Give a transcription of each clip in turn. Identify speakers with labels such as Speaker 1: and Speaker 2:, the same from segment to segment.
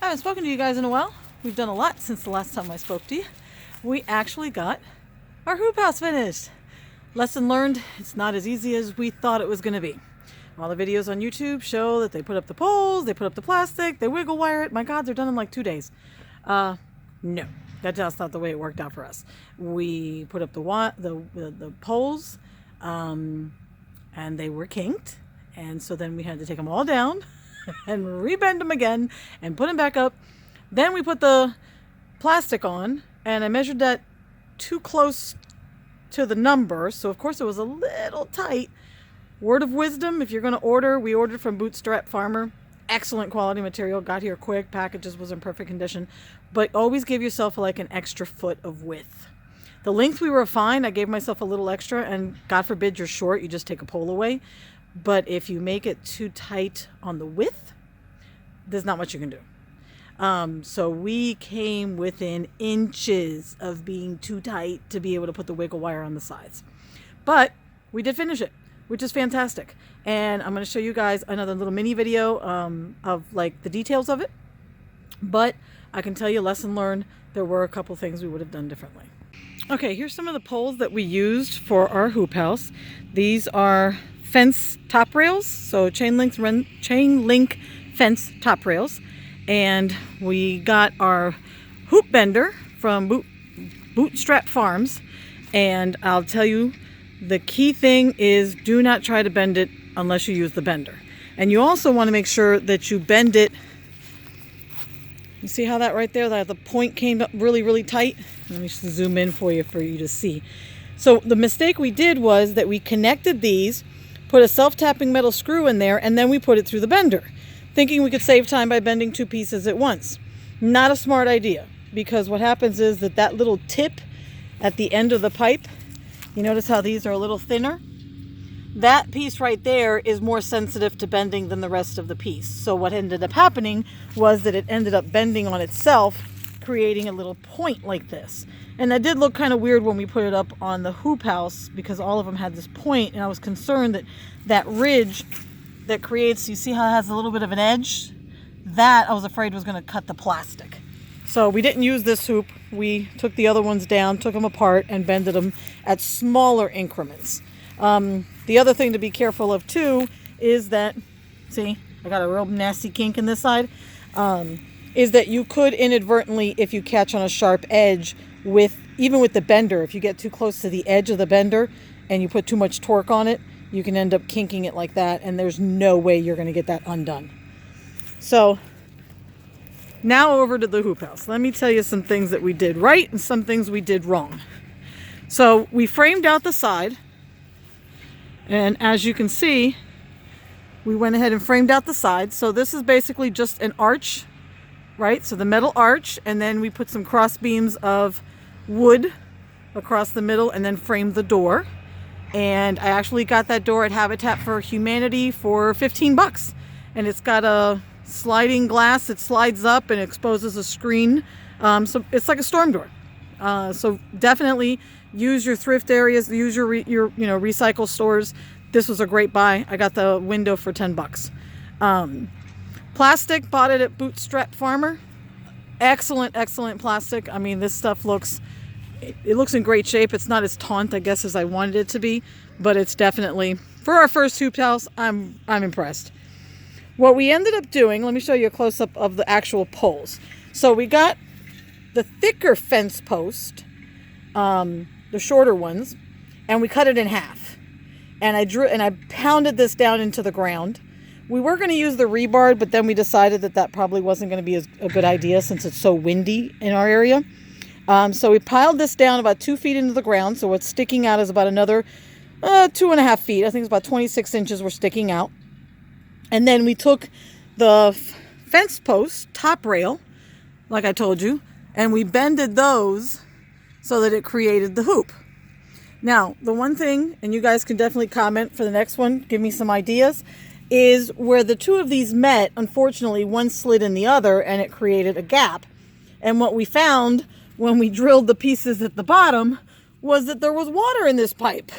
Speaker 1: I haven't spoken to you guys in a while. We've done a lot since the last time I spoke to you. We actually got our hoop house finished. Lesson learned, it's not as easy as we thought it was going to be. All the videos on YouTube show that they put up the poles, they put up the plastic, they wiggle wire it. My God, they're done in like 2 days. No, that's not the way it worked out for us. We put up the poles, and they were kinked. And so then we had to take them all down and rebend them again and put them back up. Then we put the plastic on, and I measured that too close to the number. So of course it was a little tight. Word of wisdom, if you're going to order, we ordered from Bootstrap Farmer. Excellent quality material. Got here quick. Packages was in perfect condition. But always give yourself like an extra foot of width. The length we were fine. I gave myself a little extra, and God forbid you're short, you just take a pole away. But if you make it too tight on the width, there's not much you can do. So we came within inches of being too tight to be able to put the wiggle wire on the sides. But we did finish it, which is fantastic. And I'm going to show you guys another little mini video of like the details of it. But I can tell you, lesson learned, there were a couple things we would have done differently. Okay, here's some of the poles that we used for our hoop house. These are fence top rails, so chain link fence top rails. And we got our hoop bender from Bootstrap Farms. And I'll tell you, the key thing is do not try to bend it unless you use the bender. And you also want to make sure that you bend it. You see how that right there, that the point came up really, really tight? Let me just zoom in for you to see. So the mistake we did was that we connected these, put a self-tapping metal screw in there, and then we put it through the bender, thinking we could save time by bending two pieces at once. Not a smart idea, because what happens is that little tip at the end of the pipe, you notice how these are a little thinner? That piece right there is more sensitive to bending than the rest of the piece. So what ended up happening was that it ended up bending on itself, creating a little point like this. And that did look kind of weird when we put it up on the hoop house, because all of them had this point, and I was concerned that that ridge that creates, you see how it has a little bit of an edge? That I was afraid was going to cut the plastic. So we didn't use this hoop. We took the other ones down, took them apart, and bended them at smaller increments. The other thing to be careful of too is that, see, I got a real nasty kink in this side, is that you could inadvertently, if you catch on a sharp edge, even with the bender, if you get too close to the edge of the bender and you put too much torque on it, you can end up kinking it like that, and there's no way you're going to get that undone. So now over to the hoop house. Let me tell you some things that we did right and some things we did wrong. So we framed out the side, and as you can see, we went ahead and framed out the side. So this is basically just an arch, right? So the metal arch, and then we put some cross beams of wood across the middle and then framed the door. And I actually got that door at Habitat for Humanity for $15. And it's got a sliding glass that slides up and exposes a screen. So it's like a storm door. So definitely use your thrift areas, use your recycle stores. This was a great buy. I got the window for $10. Plastic, bought it at Bootstrap Farmer. Excellent plastic. I mean, this stuff looks in great shape. It's not as taut, I guess, as I wanted it to be, but it's definitely, for our first hoop house, I'm impressed. What we ended up doing, let me show you a close-up of the actual poles. So we got the thicker fence post, the shorter ones, and we cut it in half. And I pounded this down into the ground. We were going to use the rebar, but then we decided that probably wasn't going to be a good idea since it's so windy in our area. So we piled this down about 2 feet into the ground. So what's sticking out is about another 2.5 feet. I think it's about 26 inches were sticking out. And then we took the fence post, top rail, like I told you, and we bended those so that it created the hoop. Now, the one thing, and you guys can definitely comment for the next one, give me some ideas, is where the two of these met, unfortunately, one slid in the other and it created a gap. And what we found when we drilled the pieces at the bottom was that there was water in this pipe,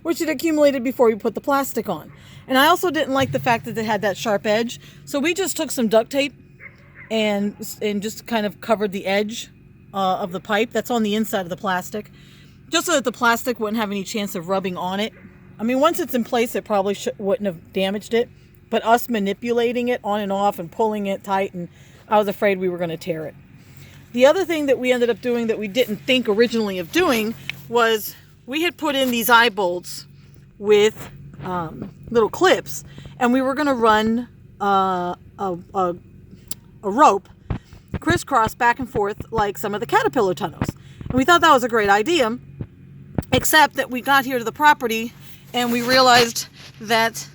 Speaker 1: which had accumulated before we put the plastic on. And I also didn't like the fact that it had that sharp edge. So we just took some duct tape and just kind of covered the edge of the pipe that's on the inside of the plastic, just so that the plastic wouldn't have any chance of rubbing on it. I mean, once it's in place, it probably wouldn't have damaged it, but us manipulating it on and off and pulling it tight, and I was afraid we were going to tear it. The other thing that we ended up doing that we didn't think originally of doing was we had put in these eye bolts with little clips, and we were going to run a rope crisscross back and forth like some of the caterpillar tunnels. And we thought that was a great idea, except that we got here to the property and we realized that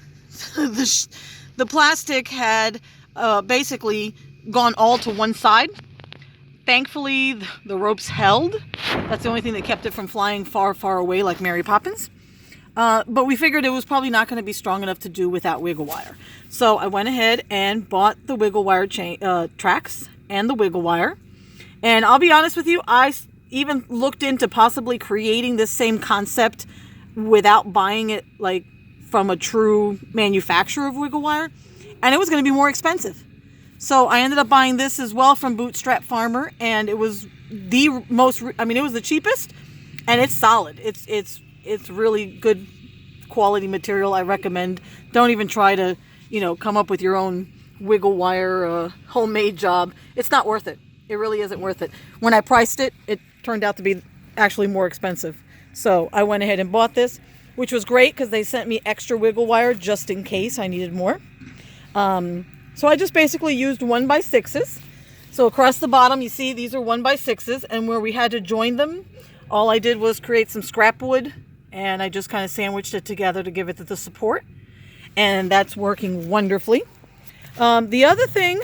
Speaker 1: the plastic had basically gone all to one side. Thankfully, the ropes held. That's the only thing that kept it from flying far, far away like Mary Poppins. But we figured it was probably not going to be strong enough to do without wiggle wire. So I went ahead and bought the wiggle wire tracks and the wiggle wire. And I'll be honest with you, I even looked into possibly creating this same concept without buying it like from a true manufacturer of wiggle wire. And it was going to be more expensive. So I ended up buying this as well from Bootstrap Farmer, and it was the most, I mean, it was the cheapest, and it's solid. It's really good quality material. I recommend. Don't even try to, come up with your own wiggle wire homemade job. It's not worth it. It really isn't worth it. When I priced it, it turned out to be actually more expensive. So I went ahead and bought this, which was great because they sent me extra wiggle wire just in case I needed more. So I just basically used 1x6s. So across the bottom, you see these are 1x6s, and where we had to join them, all I did was create some scrap wood, and I just kind of sandwiched it together to give it the support, and that's working wonderfully. The other thing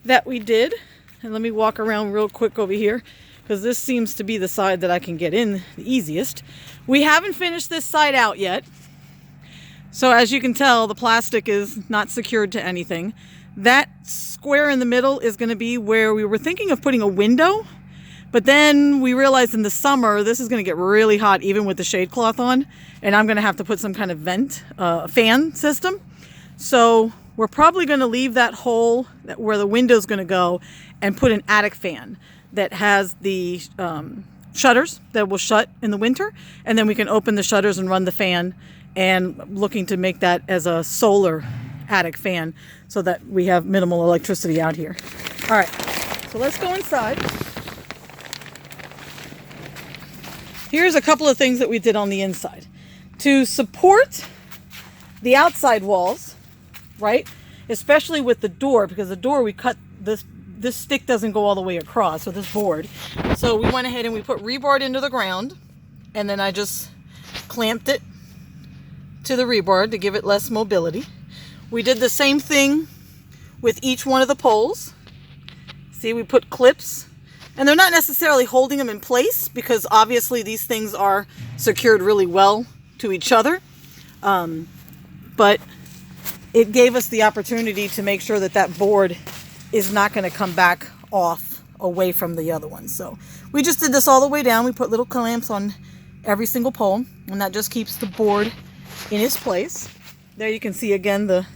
Speaker 1: that we did, and let me walk around real quick over here, because this seems to be the side that I can get in the easiest. We haven't finished this side out yet. So as you can tell, the plastic is not secured to anything. That square in the middle is going to be where we were thinking of putting a window, but then we realized in the summer this is going to get really hot even with the shade cloth on, and I'm going to have to put some kind of fan system. So we're probably going to leave that hole where the window is going to go and put an attic fan that has the shutters that will shut in the winter, and then we can open the shutters and run the fan, and looking to make that as a solar attic fan so that we have minimal electricity out here. All right, so let's go inside. Here's a couple of things that we did on the inside. To support the outside walls, right, especially with the door, because the door we cut, this stick doesn't go all the way across, so this board. So we went ahead and we put rebar into the ground, and then I just clamped it to the rebar to give it less mobility. We did the same thing with each one of the poles. See, we put clips, and they're not necessarily holding them in place because obviously these things are secured really well to each other. But it gave us the opportunity to make sure that that board is not going to come back off away from the other one. So we just did this all the way down. We put little clamps on every single pole, and that just keeps the board in its place. There you can see again the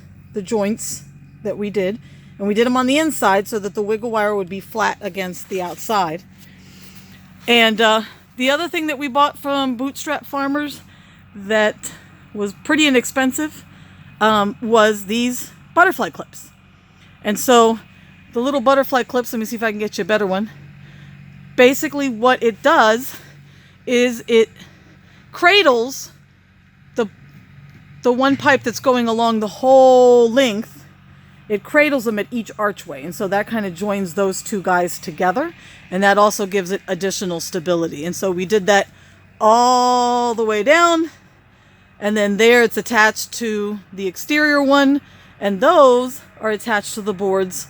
Speaker 1: joints that we did, and we did them on the inside so that the wiggle wire would be flat against the outside. And the other thing that we bought from Bootstrap Farmers that was pretty inexpensive was these butterfly clips. And so the little butterfly clips, let me see if I can get you a better one. Basically what it does is it cradles the one pipe that's going along the whole length. It cradles them at each archway, and so that kind of joins those two guys together, and that also gives it additional stability. And so we did that all the way down, and then there it's attached to the exterior one, and those are attached to the boards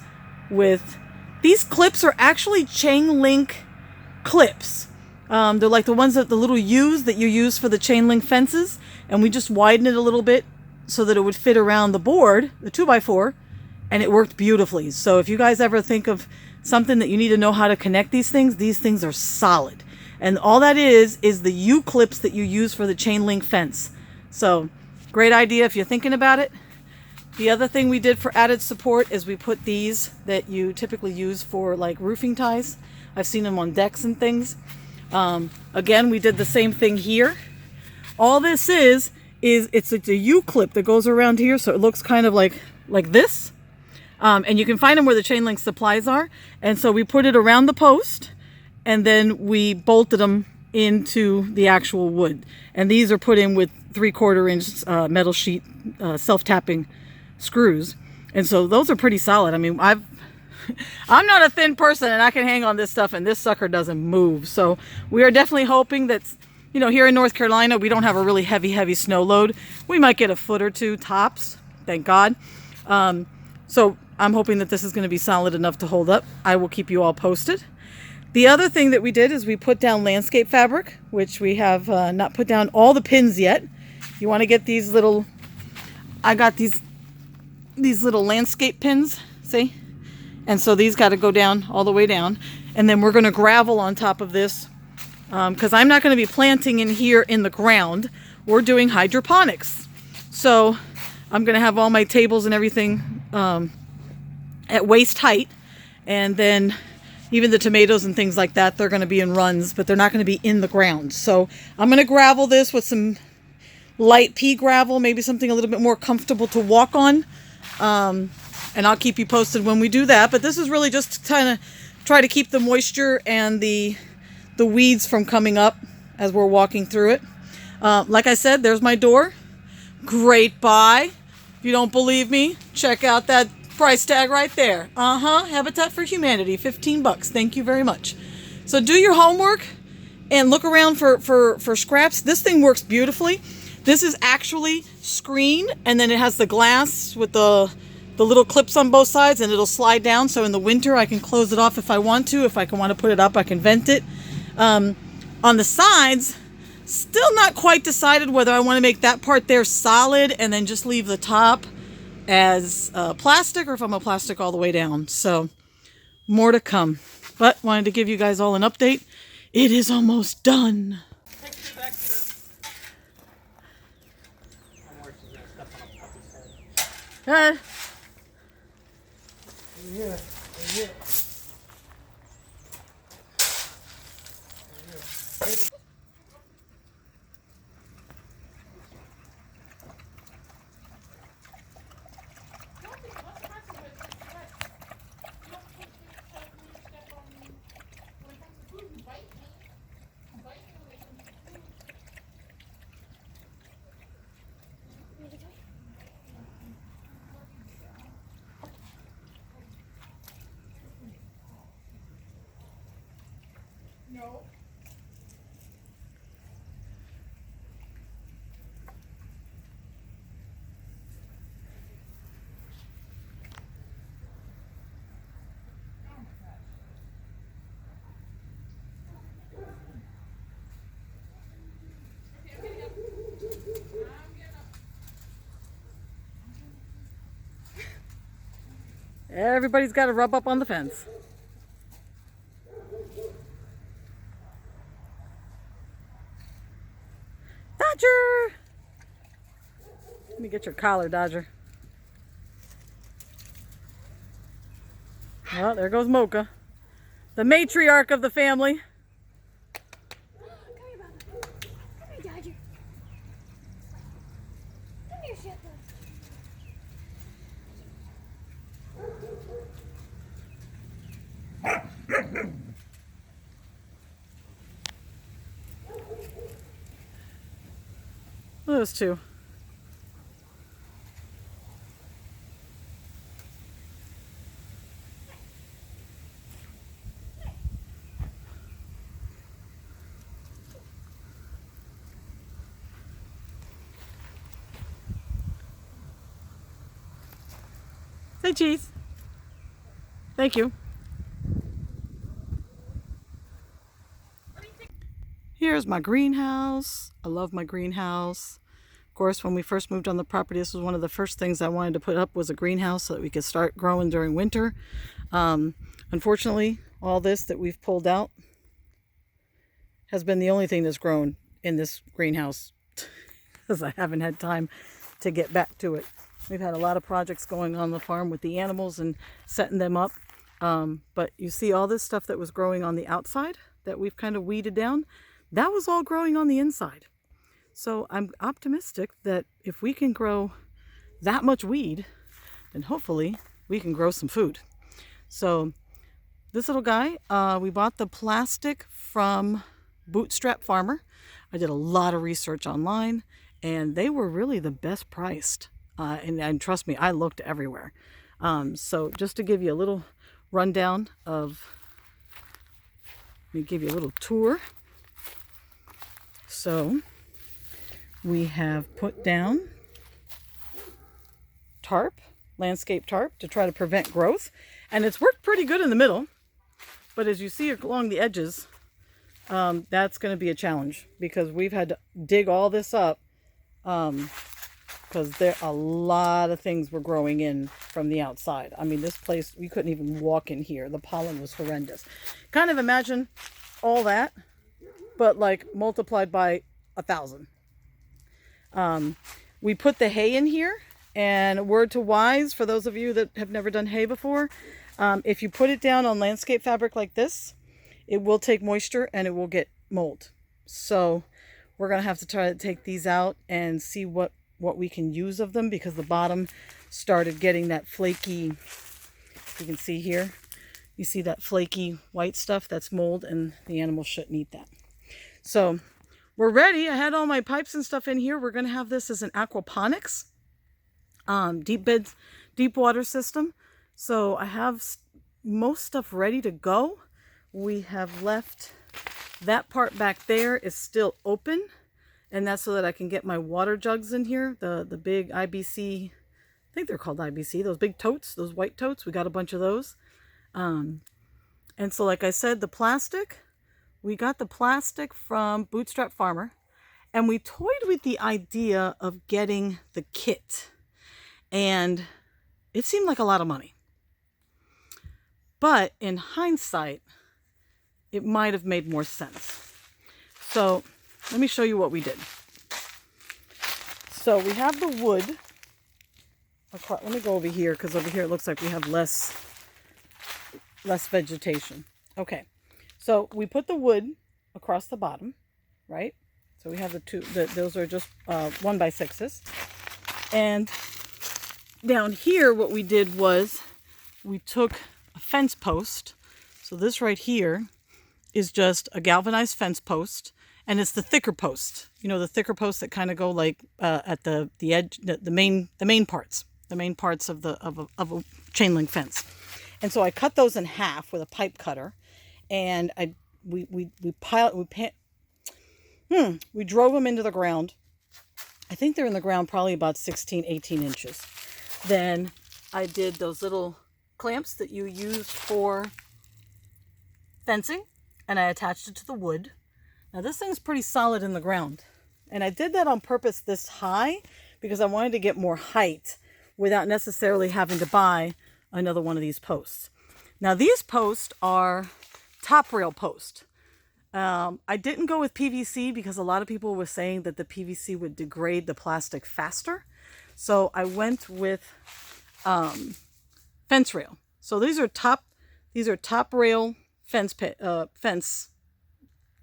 Speaker 1: with these clips. Are actually chain link clips. They're like the ones that the little U's that you use for the chain link fences, and we just widened it a little bit so that it would fit around the board, the 2x4, and it worked beautifully. So if you guys ever think of something that you need to know how to connect these things are solid. And all that is the U clips that you use for the chain link fence. So great idea if you're thinking about it. The other thing we did for added support is we put these that you typically use for like roofing ties. I've seen them on decks and things. Again, we did the same thing here. All this is it's a U-clip that goes around here, so it looks kind of like this. And you can find them where the chain link supplies are. And so we put it around the post, and then we bolted them into the actual wood. And these are put in with 3/4 inch metal sheet self-tapping screws. And so those are pretty solid. I mean, I'm not a thin person, and I can hang on this stuff, and this sucker doesn't move. So we are definitely hoping that, you know, here in North Carolina, we don't have a really heavy snow load. We might get a foot or two tops, thank God. So I'm hoping that this is going to be solid enough to hold up. I will keep you all posted. The other thing that we did is we put down landscape fabric, which we have not put down all the pins yet. You want to get these little, I got these little landscape pins, see? And so these got to go down all the way down. And then we're going to gravel on top of this because I'm not going to be planting in here in the ground. We're doing hydroponics. So I'm going to have all my tables and everything at waist height. And then even the tomatoes and things like that, they're going to be in runs, but they're not going to be in the ground. So I'm going to gravel this with some light pea gravel, maybe something a little bit more comfortable to walk on. And I'll keep you posted when we do that. But this is really just to kind of try to keep the moisture and the weeds from coming up as we're walking through it. Like I said, there's my door. Great buy. If you don't believe me, check out that price tag right there. Habitat for Humanity, 15 bucks. Thank you very much. So do your homework and look around for scraps. This thing works beautifully. This is actually screen, and then it has the glass with the little clips on both sides, and it'll slide down. So in the winter, I can close it off if I want to. If I want to put it up, I can vent it. On the sides, still not quite decided whether I want to make that part there solid and then just leave the top as plastic, or if I'm a plastic all the way down. So more to come, but wanted to give you guys all an update. It is almost done. Yeah. No. Everybody's got to rub up on the fence. Dodger! Let me get your collar, Dodger. Well, there goes Mocha, the matriarch of the family.
Speaker 2: Come here, Bubba. Come here, Dodger. Come here, Shepherd.
Speaker 1: Those two. Say cheese. Thank you. Here's my greenhouse. I love my greenhouse. Of course, when we first moved on the property, this was one of the first things I wanted to put up, was a greenhouse so that we could start growing during winter. Unfortunately, all this that we've pulled out has been the only thing that's grown in this greenhouse because I haven't had time to get back to it. We've had a lot of projects going on the farm with the animals and setting them up. But you see all this stuff that was growing on the outside that we've kind of weeded down, that was all growing on the inside. So I'm optimistic that if we can grow that much weed, then hopefully we can grow some food. So this little guy, we bought the plastic from Bootstrap Farmer. I did a lot of research online and they were really the best priced. And trust me, I looked everywhere. So just to give you a little rundown of, let me give you a little tour. So we have put down tarp, landscape tarp, to try to prevent growth. And it's worked pretty good in the middle. But as you see along the edges, that's going to be a challenge because we've had to dig all this up because there a lot of things were growing in from the outside. I mean, this place, we couldn't even walk in here. The pollen was horrendous. Kind of imagine all that, but like multiplied by 1,000. We put the hay in here, and word to wise for those of you that have never done hay before, if you put it down on landscape fabric like this, it will take moisture and it will get mold. So we're going to have to try to take these out and see what we can use of them, because the bottom started getting that flaky, you can see here, you see that flaky white stuff, that's mold, and the animals shouldn't eat that. So we're ready. I had all my pipes and stuff in here. We're going to have this as an aquaponics, deep water system. So I have most stuff ready to go. We have left that part back there is still open, and that's so that I can get my water jugs in here, the big IBC, I think they're called IBC, those big totes, those white totes. We got a bunch of those. And so like I said, the plastic, we got the plastic from Bootstrap Farmer, and we toyed with the idea of getting the kit, and it seemed like a lot of money. But in hindsight, it might have made more sense. So let me show you what we did. So we have the wood. Let me go over here, because over here it looks like we have less vegetation. Okay, so we put the wood across the bottom, right? So we have those are just 1x6s. And down here, what we did was we took a fence post. So this right here is just a galvanized fence post, and it's the thicker post. You know, the thicker posts that kind of go like at the edge, the main parts of a chain link fence. And so I cut those in half with a pipe cutter, and we drove them into the ground. I think they're in the ground probably about 18 inches. Then I did those little clamps that you use for fencing, and I attached it to the wood. Now this thing's pretty solid in the ground, and I did that on purpose this high because I wanted to get more height without necessarily having to buy another one of these posts. Now these posts are top rail post. I didn't go with PVC because a lot of people were saying that the PVC would degrade the plastic faster. So I went with fence rail. So these are top rail fence,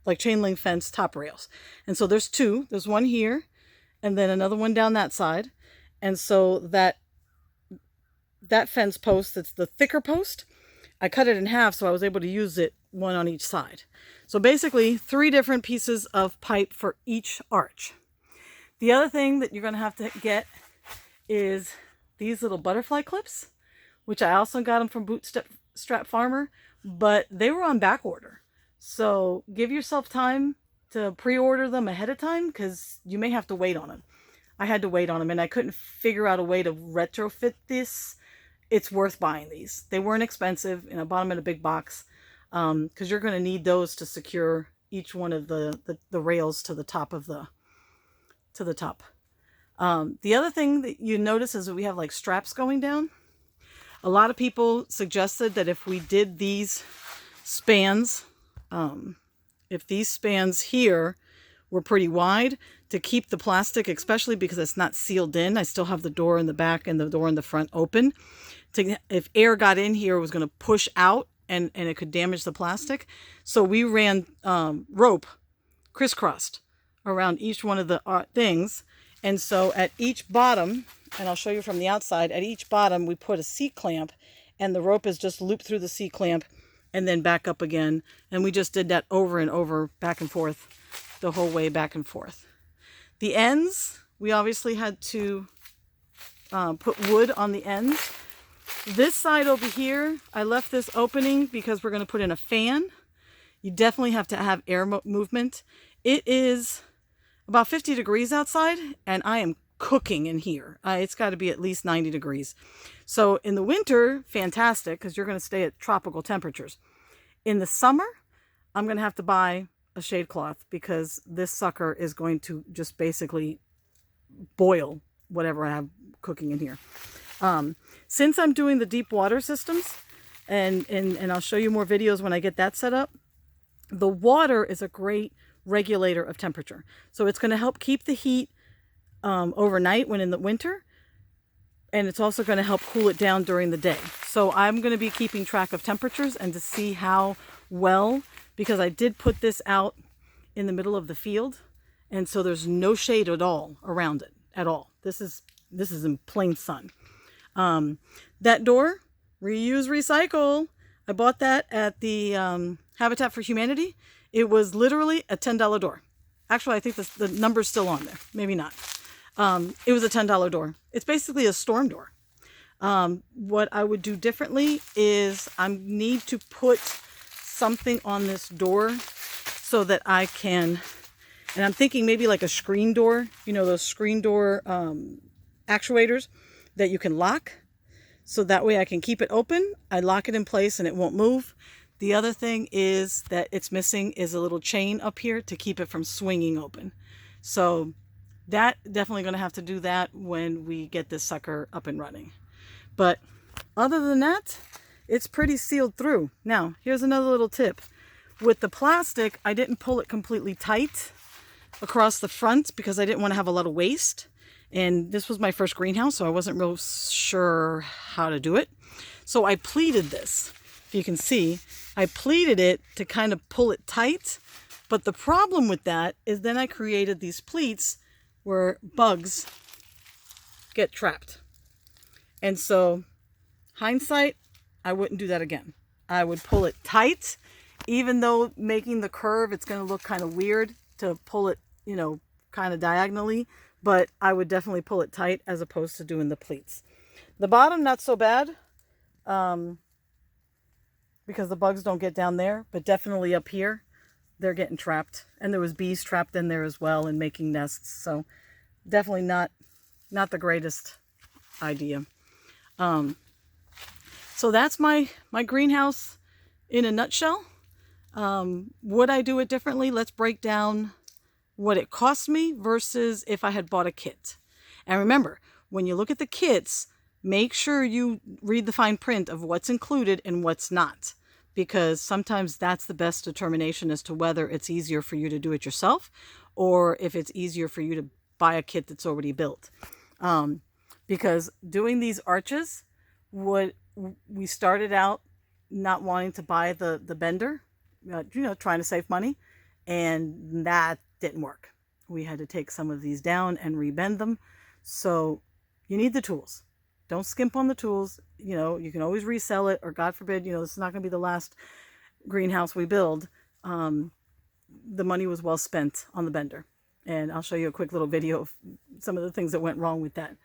Speaker 1: like chain link fence top rails. And so there's two. There's one here, and then another one down that side. And so that fence post, that's the thicker post, I cut it in half so I was able to use it one on each side. So basically 3 different pieces of pipe for each arch. The other thing that you're going to have to get is these little butterfly clips, which I also got them from Bootstrap Farmer, but they were on back order. So give yourself time to pre-order them ahead of time, because you may have to wait on them. I had to wait on them, and I couldn't figure out a way to retrofit this. It's worth buying these. They weren't expensive, and I bought them in a big box, because you're going to need those to secure each one of the rails to the top of the top. The other thing that you notice is that we have like straps going down. A lot of people suggested that if we did these spans, if these spans here were pretty wide to keep the plastic, especially because it's not sealed in. I still have the door in the back and the door in the front open. If air got in here, it was going to push out and it could damage the plastic. So we ran rope crisscrossed around each one of the things. And so at each bottom, and I'll show you from the outside, at each bottom we put a C-clamp, and the rope is just looped through the C-clamp and then back up again. And we just did that over and over, back and forth, the whole way back and forth. The ends, we obviously had to put wood on the ends. This side over here, I left this opening because we're going to put in a fan. You definitely have to have air movement. It is about 50 degrees outside, and I am cooking in here. It's got to be at least 90 degrees. So in the winter, fantastic, because you're going to stay at tropical temperatures. In the summer, I'm going to have to buy a shade cloth because this sucker is going to just basically boil whatever I have cooking in here. Since I'm doing the deep water systems, and I'll show you more videos when I get that set up, the water is a great regulator of temperature. So it's going to help keep the heat overnight when in the winter, and it's also going to help cool it down during the day. So I'm going to be keeping track of temperatures and to see how well, because I did put this out in the middle of the field, and so there's no shade at all around it at all. This is in plain sun. That door, reuse, recycle. I bought that at the Habitat for Humanity. It was literally a $10 door. Actually, I think the number's still on there. Maybe not. It was a $10 door. It's basically a storm door. What I would do differently is I need to put something on this door so that I can, and I'm thinking maybe like a screen door, you know, those screen door actuators that you can lock. So that way I can keep it open. I lock it in place and it won't move. The other thing is that it's missing is a little chain up here to keep it from swinging open. So that definitely going to have to do that when we get this sucker up and running. But other than that, it's pretty sealed through. Now, here's another little tip. With the plastic, I didn't pull it completely tight across the front because I didn't want to have a lot of waste. And this was my first greenhouse, so I wasn't real sure how to do it. So I pleated this. If you can see, I pleated it to kind of pull it tight. But the problem with that is then I created these pleats where bugs get trapped. And so, hindsight, I wouldn't do that again. I would pull it tight, even though making the curve, it's going to look kind of weird to pull it, you know, kind of diagonally. But I would definitely pull it tight as opposed to doing the pleats. The bottom, not so bad, because the bugs don't get down there, but definitely up here, they're getting trapped. And there was bees trapped in there as well and making nests. So definitely not the greatest idea. So that's my greenhouse in a nutshell. Would I do it differently? Let's break down what it cost me versus if I had bought a kit. And remember, when you look at the kits, make sure you read the fine print of what's included and what's not, because sometimes that's the best determination as to whether it's easier for you to do it yourself or if it's easier for you to buy a kit that's already built. Because doing these arches, we started out not wanting to buy the bender, trying to save money, and that didn't work. We had to take some of these down and rebend them. So you need the tools. Don't skimp on the tools. You can always resell it, or God forbid, this is not going to be the last greenhouse we build. The money was well spent on the bender. And I'll show you a quick little video of some of the things that went wrong with that.